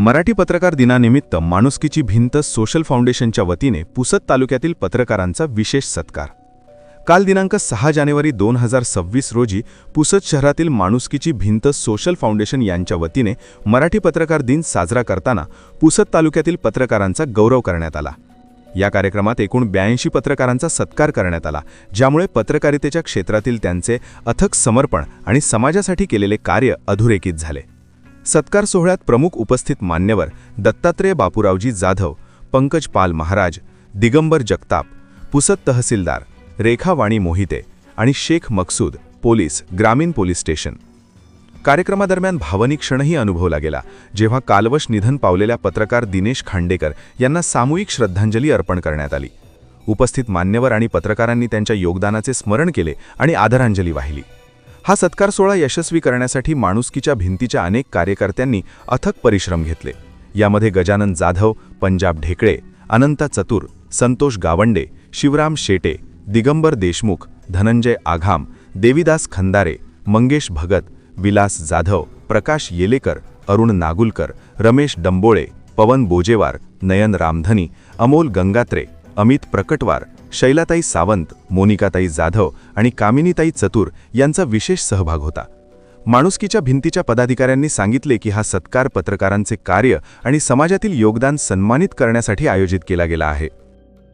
मराठी पत्रकार दिनानिमित्त माणुसकीची भिंत सोशल फाउंडेशनच्या वतीने पुसद तालुक्यातील पत्रकारांचा विशेष सत्कार। काल दिनांक 6 जानेवारी 2026 रोजी पुसद शहरातील माणुसकीची भिंत सोशल फाउंडेशन यांच्या वतीने मराठी पत्रकार दिन साजरा करताना पुसद तालुक्यातील पत्रकारांचा गौरव करण्यात आला। या कार्यक्रमात एकूण 82 पत्रकारांचा सत्कार करण्यात आला, ज्यामुळे पत्रकारितेच्या क्षेत्रातील त्यांचे अथक समर्पण आणि समाजासाठी केलेले कार्य अधोरेखित झाले। सत्कार सोहळ्यात प्रमुख उपस्थित मान्यवर दत्तात्रेय बापूरावजी जाधव, पंकज पाल महाराज, दिगंबर जगताप, पुसद तहसीलदार रेखा वाणी मोहिते आणि शेख मकसूद, पोलीस, ग्रामीण पोलीस स्टेशन। कार्यक्रमादरम्यान भावनिक क्षणही अनुभवला गेला, जेव्हा कालवश निधन पावलेल्या पत्रकार दिनेश खांडेकर यांना सामूहिक श्रद्धांजली अर्पण करण्यात आली। उपस्थित मान्यवर आणि पत्रकारांनी त्यांच्या योगदानाचे स्मरण केले आणि आदरांजली वाहिली। हा सत्कार सोहळा यशस्वी करण्यासाठी माणुसकीच्या भिंतीच्या अनेक कार्यकर्त्यांनी अथक परिश्रम घेतले। यामध्ये गजानन जाधव, पंजाब ढेकळे, अनंता चतुर, संतोष गावंडे, शिवराम शेटे, दिगंबर देशमुख, धनंजय आघाम, देवीदास खंदारे, मंगेश भगत, विलास जाधव, प्रकाश येलेकर, अरुण नागुलकर, रमेश डंबोळे, पवन बोजेवार, नयन रामधनी, अमोल गंगात्रे, अमित प्रकटवार, शैलाताई सावंत, मोनिकाताई जाधव आणि कामिनीताई चतुर यांचा विशेष सहभाग होता। माणुसकीच्या भिंतीच्या पदाधिकाऱ्यांनी सांगितले की हा सत्कार पत्रकारांचे कार्य आणि समाजातील योगदान सन्मानित करण्यासाठी आयोजित केला गेला आहे।